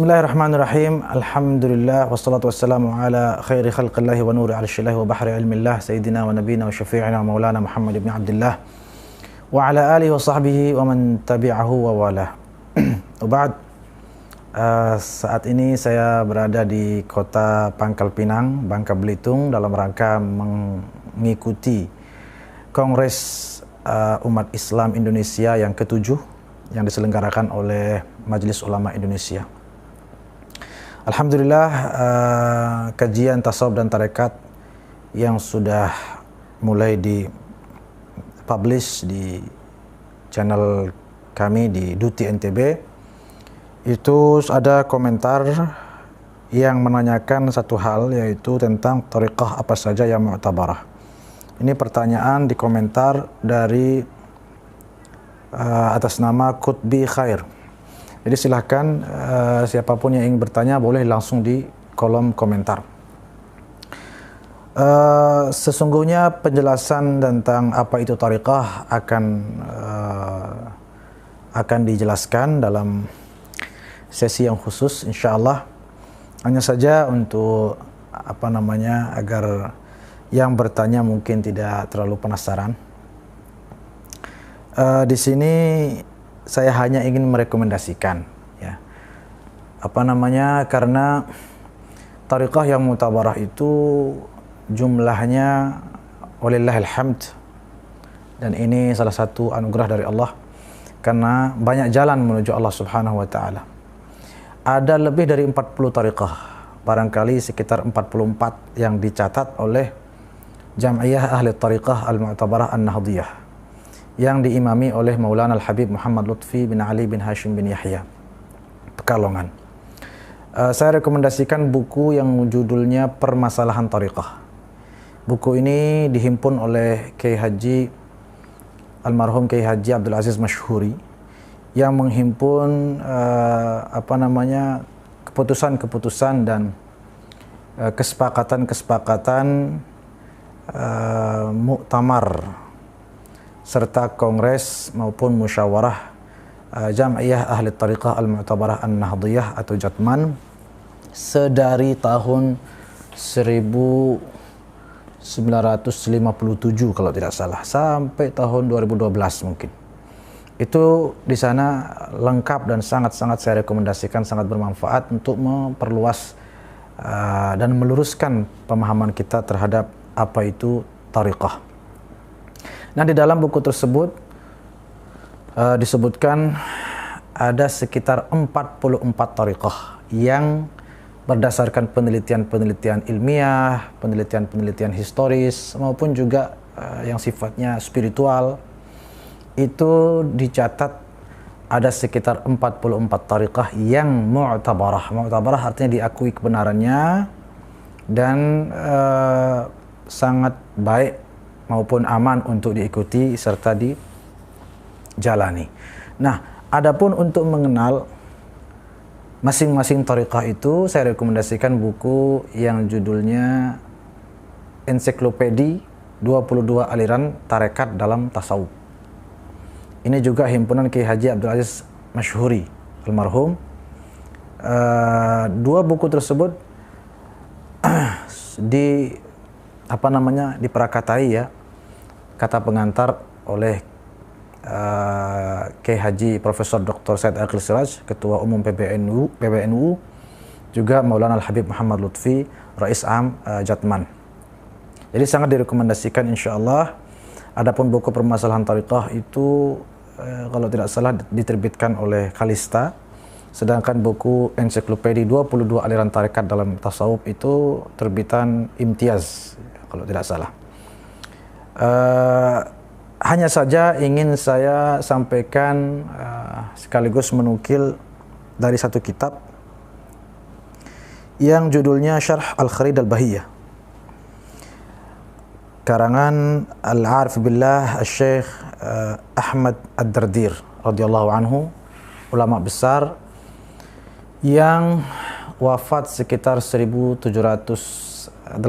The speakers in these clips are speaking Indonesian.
Bismillahirrahmanirrahim. Alhamdulillah wassalatu wassalamu ala khairi khalqillahi wa nuri arsyillahi wa bahri ilmillah sayyidina wa nabiyina wa syafi'ina wa maulana Muhammad ibn Abdullah wa ala alihi wa sahbihi wa man tabi'ahu wa wala. Ba'd. Saat ini saya berada di kota Pangkal Pinang, Bangka Belitung dalam rangka mengikuti Kongres Umat Islam Indonesia yang ke-7 yang diselenggarakan oleh Majelis Ulama Indonesia. Alhamdulillah, kajian tasawuf dan tarekat yang sudah mulai di-publish di channel kami di Duti NTB, itu ada komentar yang menanyakan satu hal, yaitu tentang tariqah apa saja yang mu'tabarah. Ini pertanyaan di komentar dari atas nama Qutbi Khair. Jadi silahkan siapapun yang ingin bertanya boleh langsung di kolom komentar. Sesungguhnya penjelasan tentang apa itu tariqah akan dijelaskan dalam sesi yang khusus insyaallah. Hanya saja untuk agar yang bertanya mungkin tidak terlalu penasaran. Di sini saya hanya ingin merekomendasikan, ya, karena tariqah yang mutabarah itu jumlahnya walillahil hamd, dan ini salah satu anugerah dari Allah karena banyak jalan menuju Allah Subhanahu wa taala. Ada lebih dari 40 tariqah, barangkali sekitar 44 yang dicatat oleh Jam'iyah Ahli Tariqah Al-Mu'tabarah An-Nahdiyah yang diimami oleh Maulana Al-Habib Muhammad Lutfi bin Ali bin Hashim bin Yahya Pekalongan. Saya rekomendasikan buku yang judulnya Permasalahan Tariqah. Buku ini dihimpun oleh Kiai Haji almarhum Kiai Haji Abdul Aziz Masyhuri yang menghimpun keputusan-keputusan dan kesepakatan-kesepakatan muktamar serta kongres maupun musyawarah Jam'iyah Ahli Tariqah Al-Mu'tabarah An-Nahdiyah atau Jatman sedari tahun 1957 kalau tidak salah sampai tahun 2012 mungkin. Itu di sana lengkap dan sangat-sangat saya rekomendasikan, sangat bermanfaat untuk memperluas dan meluruskan pemahaman kita terhadap apa itu tariqah. Nah, di dalam buku tersebut disebutkan ada sekitar 44 tariqah yang berdasarkan penelitian-penelitian ilmiah, penelitian-penelitian historis maupun juga yang sifatnya spiritual. Itu dicatat ada sekitar 44 tariqah yang mu'tabarah. Mu'tabarah artinya diakui kebenarannya dan sangat baik maupun aman untuk diikuti serta dijalani. Nah, adapun untuk mengenal masing-masing tariqah itu, saya rekomendasikan buku yang judulnya Ensiklopedi 22 Aliran Tarekat dalam Tasawuf. Ini juga himpunan Kiai Haji Abdul Aziz Masyhuri almarhum. Dua buku tersebut diperakatai, ya, kata pengantar oleh Kiai Haji Profesor Dr. Said Aqil Siraj, Ketua Umum PBNU, juga Maulana Al-Habib Muhammad Lutfi, Rais Am Jatman. Jadi sangat direkomendasikan insyaallah. Adapun buku Permasalahan Tariqah itu kalau tidak salah diterbitkan oleh Kalista, sedangkan buku Ensiklopedi 22 Aliran Tarekat dalam Tasawuf itu terbitan Imtiaz kalau tidak salah. Hanya saja ingin saya sampaikan sekaligus menukil dari satu kitab yang judulnya Syarh Al-Kharid Al-Bahiyah karangan Al-Arif Billah Al-Syekh Ahmad Ad-Dardir radhiyallahu anhu, ulama besar yang wafat sekitar 1786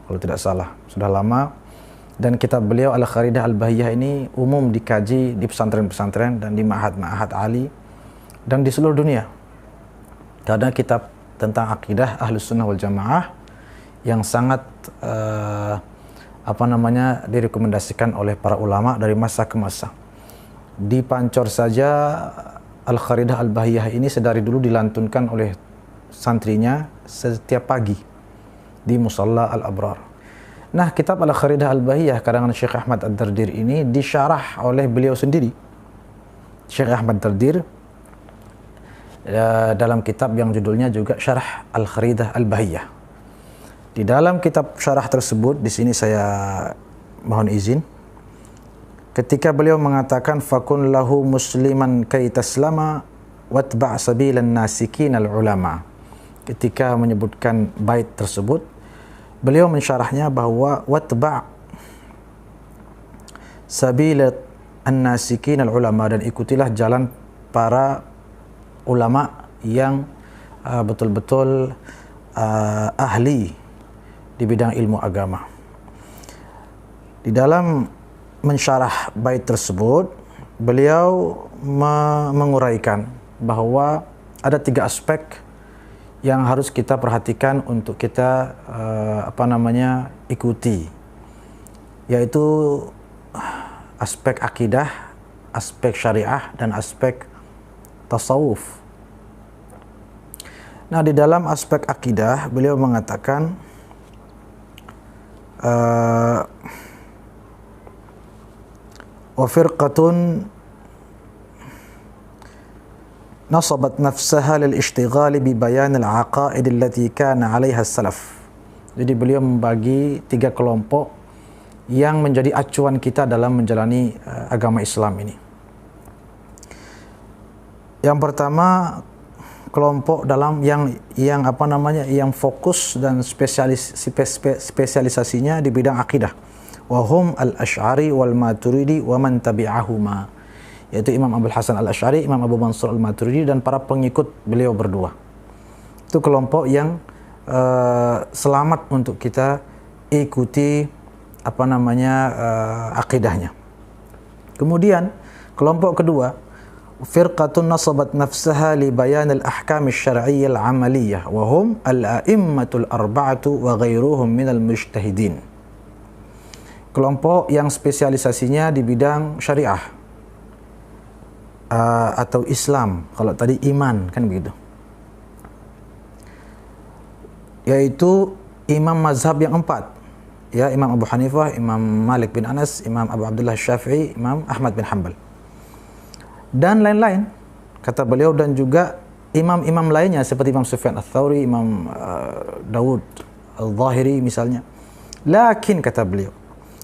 kalau tidak salah, sudah lama. Dan kitab beliau Al-Kharidah Al-Bahiyah ini umum dikaji di pesantren-pesantren dan di ma'had-ma'had ali dan di seluruh dunia. Karena kitab tentang akidah Ahlus Sunnah wal Jamaah yang sangat direkomendasikan oleh para ulama dari masa ke masa. Di Pancor saja Al-Kharidah Al-Bahiyah ini sedari dulu dilantunkan oleh santrinya setiap pagi di Musalla Al-Abrar. Nah, kitab Al-Kharidah Al-Bahiyah karangan Syekh Ahmad Ad-Dardir ini disyarah oleh beliau sendiri. Syekh Ahmad Ad-Dardir dalam kitab yang judulnya juga Syarah Al-Kharidah Al-Bahiyah. Di dalam kitab syarah tersebut, di sini saya mohon izin, ketika beliau mengatakan fakun lahu musliman kay taslama watba' sabilan nasikin al-ulama. Ketika menyebutkan bait tersebut, beliau mensyarahnya bahwa watba' sabilat an-nasikin al-ulama, dan ikutilah jalan para ulama yang betul-betul ahli di bidang ilmu agama. Di dalam mensyarah bait tersebut, beliau menguraikan bahwa ada 3 aspek yang harus kita perhatikan untuk kita ikuti, yaitu aspek akidah, aspek syariah, dan aspek tasawuf. Nah, di dalam aspek akidah beliau mengatakan wa firqatun nasabat nafsaha lil ishtighali bi bayan al aqaid allati kana 'alaiha salaf. Jadi beliau membagi 3 kelompok yang menjadi acuan kita dalam menjalani agama Islam ini. Yang pertama, kelompok dalam yang fokus dan spesialisasinya di bidang akidah. Wahum al-Asy'ari wal Maturidi wa man tabi'ahuma, yaitu Imam Abul Hasan al-Asy'ari, Imam Abu Mansur al-Maturidi, dan para pengikut beliau berdua. Itu kelompok yang selamat untuk kita ikuti akidahnya. Kemudian kelompok kedua, firqatun nasabat nafsaha li bayan al-ahkam asy-syar'iyyah al-'amaliyah wa hum al-a'immatul arba'atu wa ghairuhum minal mujtahidin. Kelompok yang spesialisasinya di bidang syariah atau Islam, kalau tadi iman kan begitu, yaitu imam mazhab yang 4, ya, Imam Abu Hanifah, Imam Malik bin Anas, Imam Abu Abdullah Syafi'i, Imam Ahmad bin Hanbal, dan lain-lain, kata beliau, dan juga imam-imam lainnya seperti Imam Sufyan Ats-Tsauri, Imam Dawud Al-Zahiri misalnya. Lakin, kata beliau,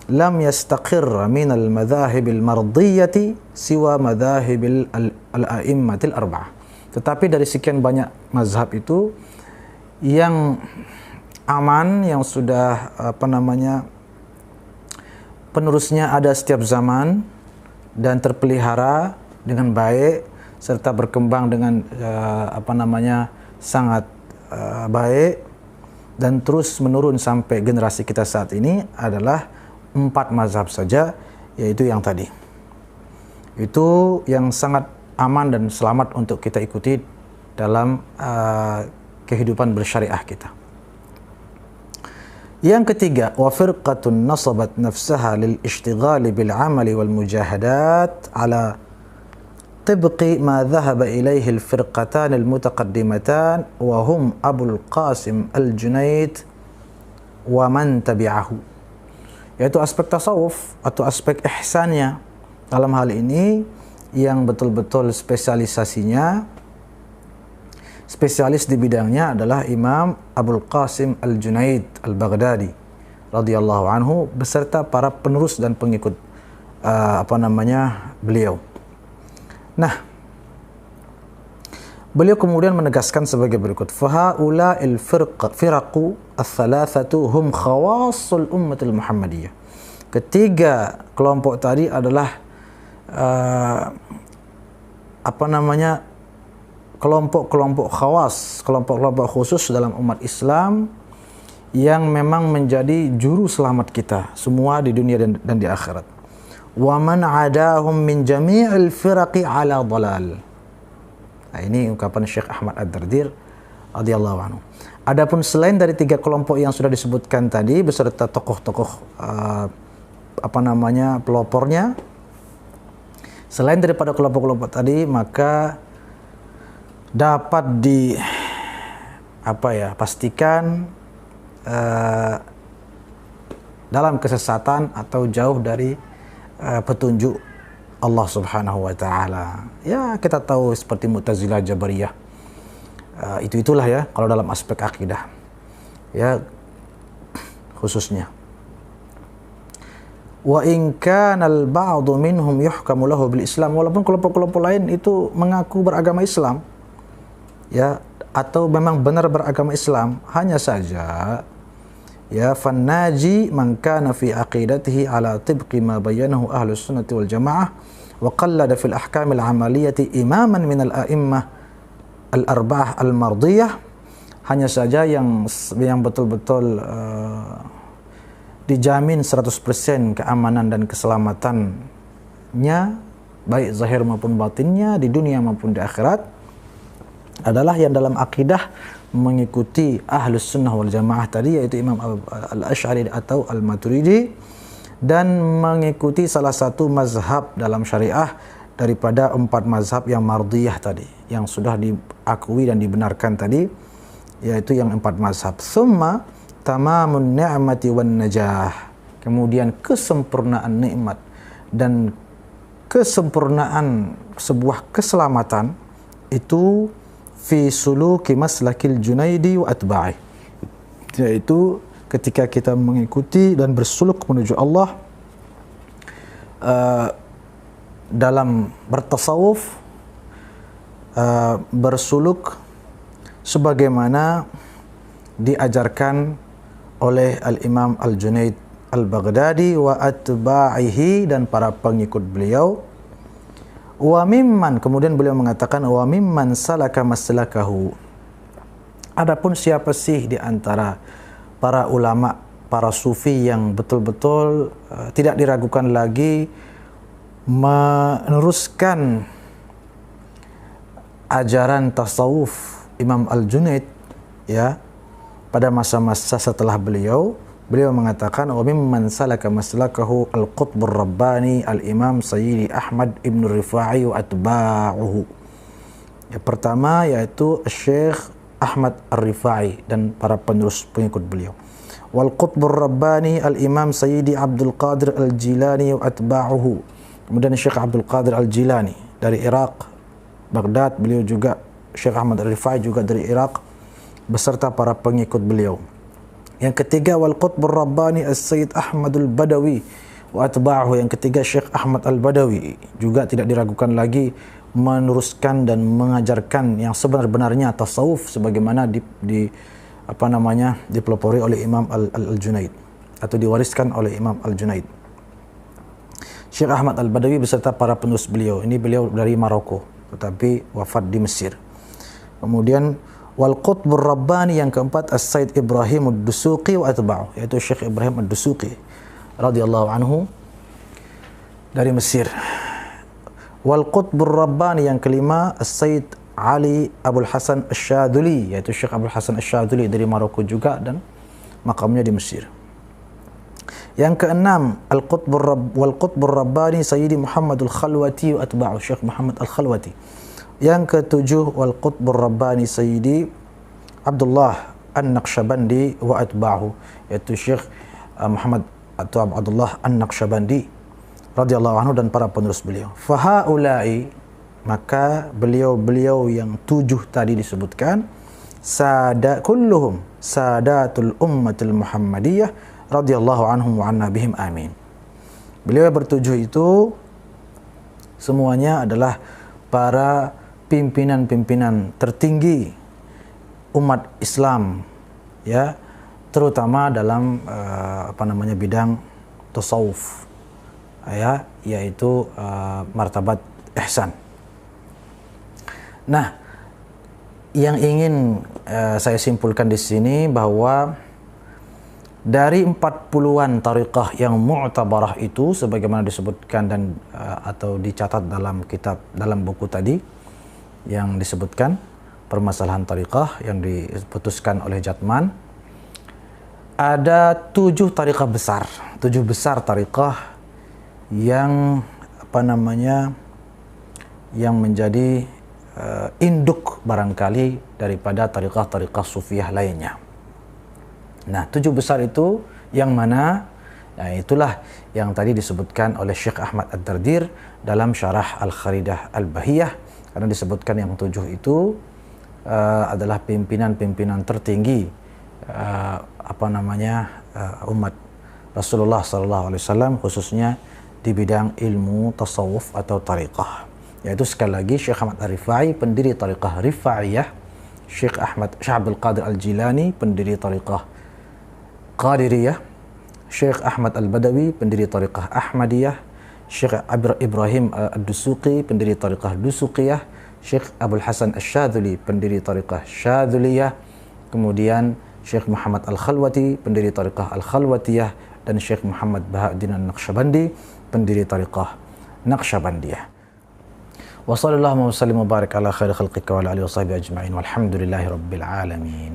lam yastaqir min al-madhahib al-mardiyyati siwa madhahib al-a'immatil arba'ah. Tetapi dari sekian banyak mazhab itu, yang aman, yang sudah penerusnya ada setiap zaman dan terpelihara dengan baik serta berkembang dengan sangat baik dan terus menurun sampai generasi kita saat ini, adalah 4 mazhab saja, yaitu yang tadi. Itu yang sangat aman dan selamat untuk kita ikuti dalam kehidupan bersyariah kita. Yang ketiga, wa firqatun nasabat nafsaha lil ishtighali bil amali wal mujahadat ala tibqi ma dhahaba ilaihi al firqatan al mutaqaddimatan wa hum Abul Qasim al Junaid wa man tabi'ahu. Yaitu aspek tasawuf atau aspek ihsannya. Dalam hal ini yang betul-betul spesialis di bidangnya adalah Imam Abul Qasim Al-Junaid Al-Baghdadi radhiyallahu anhu beserta para penerus dan pengikut beliau. Nah, beliau kemudian menegaskan sebagai berikut, fahaula'il firaqu ats-tsalatsatu hum khawassul ummatil Muhammadiyah. Ketiga kelompok tadi adalah kelompok-kelompok khawas, kelompok-kelompok khusus dalam umat Islam yang memang menjadi juru selamat kita semua di dunia dan di akhirat. Wa man 'adahum min jami'il firaqi 'ala dhalal. Nah, ini ungkapan Syekh Ahmad Ad-Dardir radhiyallahu anhu. Adapun selain dari 3 kelompok yang sudah disebutkan tadi beserta tokoh-tokoh pelopornya, selain daripada kelompok-kelompok tadi, maka dapat pastikan dalam kesesatan atau jauh dari petunjuk Allah Subhanahu wa taala. Ya, kita tahu seperti Mu'tazilah, Jabariyah. Itulah ya kalau dalam aspek akidah. Ya, khususnya. Wa in kana al-ba'du minhum yuhkamu lahu bil Islam, walaupun kelompok-kelompok lain itu mengaku beragama Islam, ya, atau memang benar beragama Islam, hanya saja ya fannaji man kana fi aqidatihi ala tibqi ma bayyanahu ahlus sunnati wal jamaah wa qallada fil ahkam al amaliyati imaman min al a'immah al arba'ah al mardiyah. Hanya saja yang betul-betul dijamin 100% keamanan dan keselamatannya baik zahir maupun batinnya di dunia maupun di akhirat adalah yang dalam akidah mengikuti Ahlus Sunnah wal Jamaah tadi, yaitu Imam Al-Asy'ari atau Al-Maturidi, dan mengikuti salah satu mazhab dalam syariah daripada 4 mazhab yang mardiyah tadi, yang sudah diakui dan dibenarkan tadi, yaitu yang 4 mazhab. Summa tamamun ni'mati wan najah, kemudian kesempurnaan nikmat dan kesempurnaan sebuah keselamatan itu fi suluki maslakil Junaidi wa atba'i, yaitu ketika kita mengikuti dan bersuluk menuju Allah dalam bertasawuf, bersuluk sebagaimana diajarkan oleh Al-Imam Al-Junaid Al-Baghdadi wa atba'ihi, dan para pengikut beliau. Wa mimman, kemudian beliau mengatakan wa mimman salaka maslakahu. Adapun siapa sih di antara para ulama, para sufi yang betul-betul tidak diragukan lagi meneruskan ajaran tasawuf Imam Al-Junaid ya pada masa-masa setelah beliau mengatakan wa mimman salaka maslakahu al-qutbur rabbani al-imam Sayyidi Ahmad ibn Rifai wa atba'uhu. Yang pertama yaitu Syekh Ahmad Ar-Rifai dan para penerus pengikut beliau. Wal qutbur rabbani al-imam Sayyidi Abdul Qadir al-Jilani wa atba'uhu. Kemudian Syekh Abdul Qadir al-Jilani dari Iraq, Baghdad, beliau juga Syekh Ahmad Ar-Rifai juga dari Iraq beserta para pengikut beliau. Yang ketiga wal qutbur rabbani as-Sayyid Ahmadul Badawi wa atba'uhu. Yang ketiga Syekh Ahmad Al-Badawi juga tidak diragukan lagi meneruskan dan mengajarkan yang sebenar-benarnya tasawuf sebagaimana dipelopori oleh Imam Al-Junaid atau diwariskan oleh Imam Al-Junaid. Syekh Ahmad Al-Badawi beserta para penerus beliau. Ini beliau dari Maroko tetapi wafat di Mesir. Kemudian wal qutbur rabbani yang keempat as-Sayyid Ibrahim ad-Dusuqi wa atba'u, yaitu Syekh Ibrahim ad-Dusuqi radhiyallahu anhu dari Mesir. Wal qutbur rabbani yang kelima as-Sayyid Ali Abdul Hasan Asy-Syadzili, yaitu Syekh Abdul Hasan Asy-Syadzili dari Maroko juga dan makamnya di Mesir. Yang keenam wal qutbur rabbani Sayyidi Muhammadul Khalwati wa atba'u, Syekh Muhammad Al-Khalwati. Yang ketujuh wal qutbur rabbani Sayyidi Abdullah An-Naqsyabandi wa atba'u, yaitu Syekh Muhammad atau Abdullah An-Naqsyabandi radhiyallahu anhu dan para penerus beliau. Fahaulai, maka beliau-beliau yang 7 tadi disebutkan kulluhum sadatul ummatil Muhammadiyah radhiyallahu anhum wa anna bihim amin. Beliau yang bertujuh itu semuanya adalah para pimpinan-pimpinan tertinggi umat Islam ya, terutama dalam bidang tasawuf ya, yaitu martabat ihsan. Nah, yang ingin saya simpulkan di sini bahwa dari 40-an tariqah yang mu'tabarah itu sebagaimana disebutkan dan atau dicatat dalam kitab, dalam buku tadi yang disebutkan, permasalahan tariqah yang diputuskan oleh Jatman. Ada 7 tariqah besar, 7 besar tariqah yang yang menjadi induk barangkali daripada tariqah-tariqah sufiyah lainnya. Nah, 7 besar itu yang mana? Nah, itulah yang tadi disebutkan oleh Syekh Ahmad Ad-Dardir dalam syarah Al-Kharidah Al-Bahiyah, karena disebutkan yang 7 itu adalah pimpinan-pimpinan tertinggi umat Rasulullah SAW, khususnya di bidang ilmu tasawuf atau tariqah. Yaitu sekali lagi Syekh Ahmad Ar-Rifai, pendiri tariqah Rifaiyah; Syekh Abdul Qadir Al-Jilani, pendiri tariqah Qadiriyah; Syekh Ahmad Al-Badawi, pendiri tariqah Ahmadiyah; Syekh Ibrahim Ad-Dusuqi, pendiri tariqah Dusuqiyah; Syekh Abdul Hasan Asy-Syadzili, pendiri tariqah Syadziliyah; kemudian Syekh Muhammad Al-Khalwati, pendiri tariqah Al-Khalwatiyah; dan Syekh Muhammad Bahauddin An-Naqsyabandi, pendiri tariqah Naqsyabandiyah. Wa sallallahu wa sallim wa barik ala khairi khalqika wa ala alihi wa sahbihi ajma'in walhamdulillahi rabbil alamin.